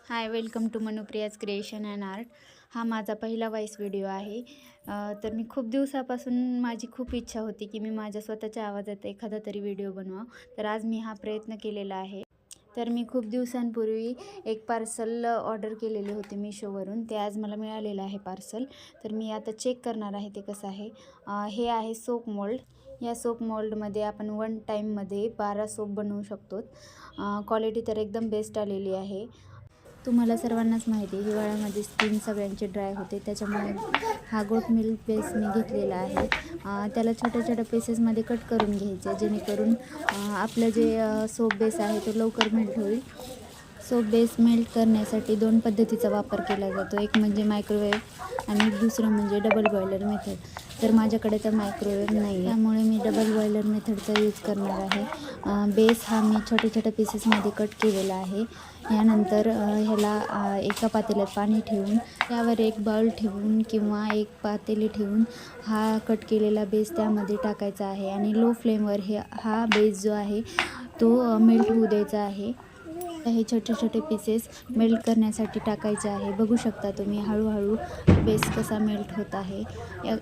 High, welcome to Manupriya's creation and art. हा माझा पहिला वॉइस व्हिडिओ आहे. तर मी खूप दिवसापासून माझी खूप इच्छा होती की मी माझ्या स्वतःच्या आवाजात एखादा तरी व्हिडिओ बनवावा. तर आज मी हा प्रयत्न केलेला आहे. तर मी खूप दिवसांपूर्वी एक पार्सल ऑर्डर केलेले होते मिशोवरून. ते आज मला मिळालेलं आहे पार्सल. तर मी आता चेक करणार आहे ते कसं आहे. हे आहे सोप मोल्ड. या सोप मोल्डमध्ये आपण 1 टाईममध्ये 12 सोप बनवू शकतो. क्वालिटी तर एकदम बेस्ट आलेली आहे. तुम्हाला सर्वांनाच माहिती आहे हिवाळ्यामध्ये स्किन सगळ्यांची ड्राय होते, त्याच्यामुळे हा गोट मिल्क बेस मी घेतलेला आहे. त्याला छोट्या छोट्या पीसेसमध्ये कट करून घ्यायचे, जेणेकरून आपलं जे सोप बेस आहे तो लवकर मेल्ट होईल. सोप बेस मेल्ट करण्यासाठी 2 पद्धतीचा वापर केला जातो. एक म्हणजे मायक्रोवेव्ह आणि दुसरं म्हणजे डबल बॉयलर मेथड. तर माझ्याकडे तर मायक्रोवेव्ह नाही आहे, त्यामुळे मी डबल बॉयलर मेथडचा यूज करणार आहे. बेस हा मी छोट्या छोट्या पीसेसमध्ये कट केलेला आहे. यानंतर ह्याला एका पातेल्यात पाणी ठेवून त्यावर एक बाउल ठेवून किंवा एक पातेली ठेवून हा कट केलेला बेस त्यामध्ये टाकायचा आहे आणि लो फ्लेमवर हा बेस जो आहे तो मेल्ट होऊ द्यायचा आहे. हे छोटे छोटे पीसेस मेल्ट करण्यासाठी टाकायचे आहे. बघू शकता तुम्ही हळूहळू बेस कसा मेल्ट होत आहे.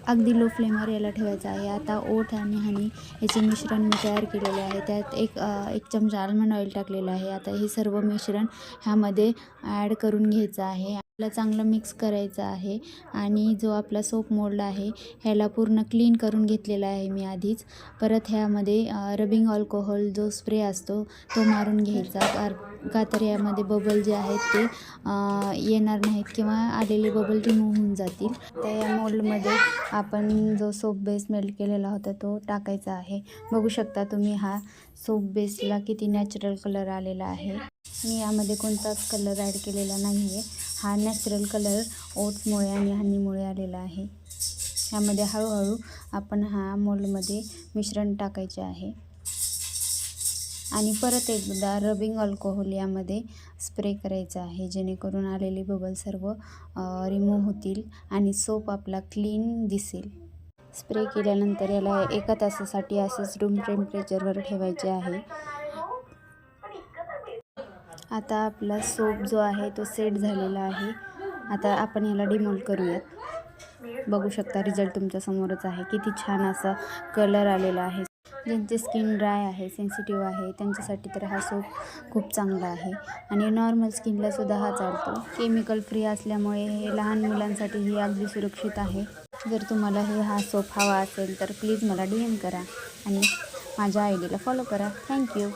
अगदी लो फ्लेमवर याला ठेवायचं आहे. आता ओठ आणि हनी याचे मिश्रण मी तयार केलेले आहे. त्यात एक चमचा आल्मंड ऑइल टाकलेलं आहे. आता हे सर्व मिश्रण ह्यामध्ये ॲड करून घ्यायचं आहे. आपल्याला चांगलं मिक्स करायचं आहे आणि जो आपला सोप मोल्ड आहे ह्याला पूर्ण क्लीन करून घेतलेला आहे मी आधीच. परत ह्यामध्ये रबिंग अल्कोहोल जो स्प्रे असतो तो मारून घ्यायचा, का तर यामध्ये बबल जे आहेत ते येणार नाहीत किंवा आलेले बबल रिमूव्ह होऊन जातील. तर या मोल्डमध्ये आपण जो सोप बेस मेल्ट केलेला होता तो टाकायचा आहे. बघू शकता तुम्ही हा सोप बेसला किती नॅचरल कलर आलेला आहे. मी यामध्ये कोणताच कलर ॲड केलेला नाही आहे. हा नॅचरल कलर ओटमुळे आणि हनीमुळे आलेला आहे. ह्यामध्ये हळूहळू आपण हा मोल्डमध्ये मिश्रण टाकायचे आहे आणि परत एकदा रबिंग अल्कोहोल यामध्ये स्प्रे करायचं आहे, जेणेकरून आलेले बबल सर्व रिमूव्ह होतील आणि सोप आपला क्लीन दिसेल. स्प्रे केल्यानंतर याला 1 तासासाठी असंच रूम टेम्परेचरवर ठेवायचे आहे. आता आपला सोप जो आहे तो सेट झालेला आहे. आता आपण याला डिमोल्ड करूयात. बघू शकता रिझल्ट तुमच्या समोरच आहे. किती छान असा कलर आलेला आहे. ज्यांची स्किन ड्राय आहे, सेन्सिटिव्ह आहे, त्यांच्यासाठी तर हा सोप खूप चांगला आहे आणि नॉर्मल स्किनलासुद्धा हा चालतो. केमिकल फ्री असल्यामुळे हे लहान मुलांसाठीही अगदी सुरक्षित आहे. जर तुम्हाला हा सोप हवा असेल तर प्लीज मला DM करा आणि माझ्या ID ला फॉलो करा. थँक्यू.